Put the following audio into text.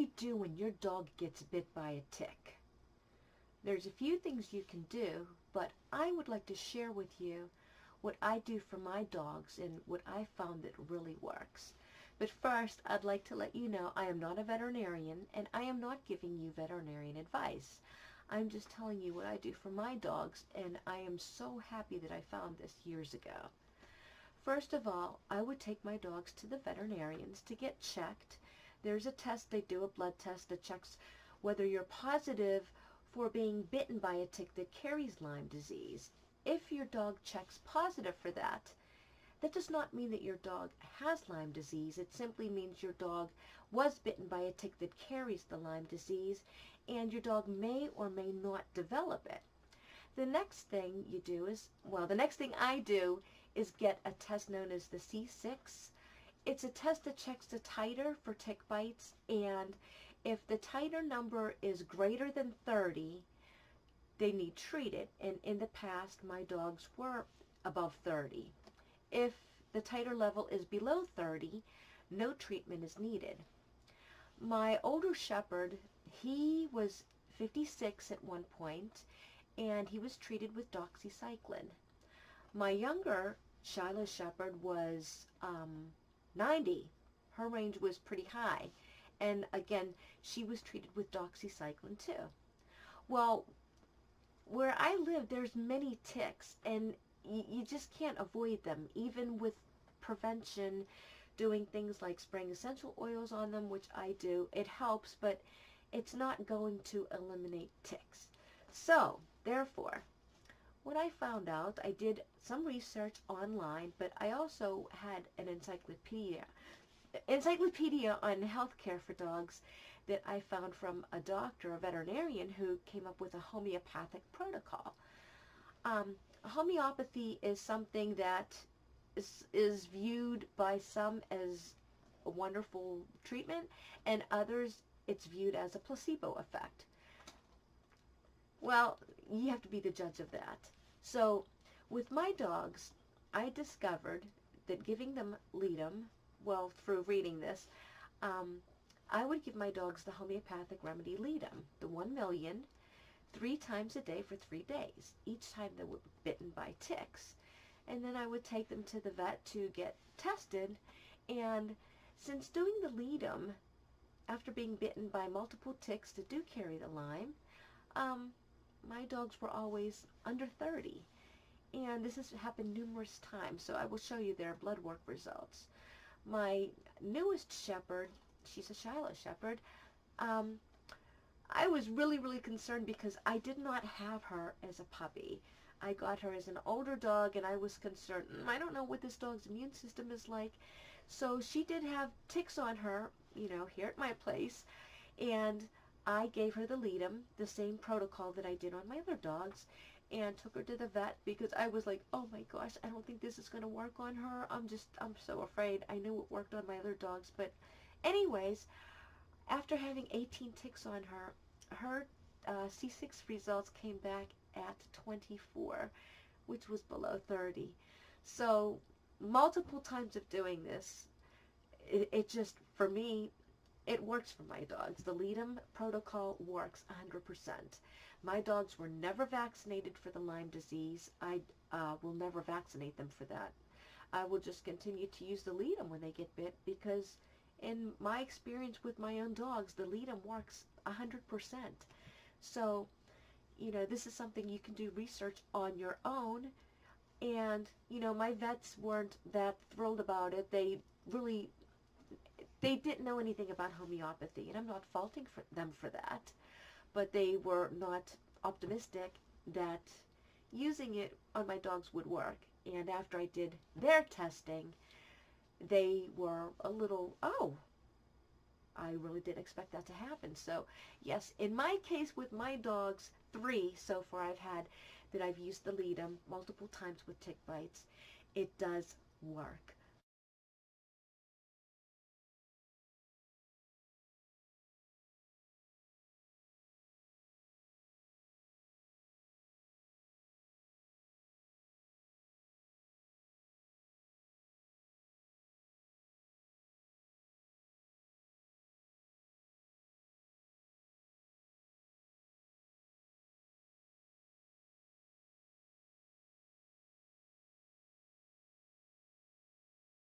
you do when your dog gets bit by a tick? There's a few things you can do, but I would like to share with you what I do for my dogs and what I found that really works. But first, I'd like to let you know I am not a veterinarian, and I am not giving you veterinarian advice. I'm just telling you what I do for my dogs, and I am so happy that I found this years ago. First of all, I would take my dogs to the veterinarians to get checked. There's a test they do, a blood test that checks whether you're positive for being bitten by a tick that carries Lyme disease. If your dog checks positive for that, that does not mean that your dog has Lyme disease. It simply means your dog was bitten by a tick that carries the Lyme disease, and your dog may or may not develop it. The next thing you do is, well, the next thing I do is get a test known as the C6. It's a test that checks the titer for tick bites, and if the titer number is greater than 30, they need treated, and in the past my dogs were above 30. If the titer level is below 30, no treatment is needed. My older shepherd, he was 56 at one point, and he was treated with doxycycline. My younger Shiloh shepherd was 90. Her range was pretty high, and again, she was treated with doxycycline too. Well, where I live, there's many ticks, and you just can't avoid them, even with prevention, doing things like spraying essential oils on them, which I do. It helps, but it's not going to eliminate ticks. So, therefore, what I found out, I did some research online, but I also had an encyclopedia on healthcare for dogs that I found from a doctor, a veterinarian, who came up with a homeopathic protocol. Homeopathy is something that is viewed by some as a wonderful treatment, and others it's viewed as a placebo effect. Well, you have to be the judge of that. So with my dogs, I discovered that giving them Ledum, well, through reading this, I would give my dogs the homeopathic remedy Ledum, the 1 million, 3 times a day for 3 days, each time they were bitten by ticks. And then I would take them to the vet to get tested, and since doing the Ledum, after being bitten by multiple ticks that do carry the Lyme, my dogs were always under 30. And this has happened numerous times, so I will show you their blood work results. My newest shepherd, she's a Shiloh shepherd, I was really concerned because I did not have her as a puppy. I got her as an older dog, and I was concerned, I don't know what this dog's immune system is like. So she did have ticks on her, here at my place, and I gave her the Ledum, the same protocol that I did on my other dogs, and took her to the vet because I was like, oh my gosh, I don't think this is going to work on her. I'm so afraid. I knew it worked on my other dogs, but anyways, after having 18 ticks on her, her C6 results came back at 24, which was below 30. So multiple times of doing this, it just, for me, it works for my dogs. The Ledum protocol works 100%. My dogs were never vaccinated for the Lyme disease. I will never vaccinate them for that. I will just continue to use the Ledum when they get bit because in my experience with my own dogs, the Ledum works 100%. So, this is something you can do research on your own. And, my vets weren't that thrilled about it. They didn't know anything about homeopathy, and I'm not faulting them for that, but they were not optimistic that using it on my dogs would work. And after I did their testing, they were a little, oh, I really didn't expect that to happen. So yes, in my case with my dogs, 3 so far I've had that I've used the Ledum multiple times with tick bites, it does work.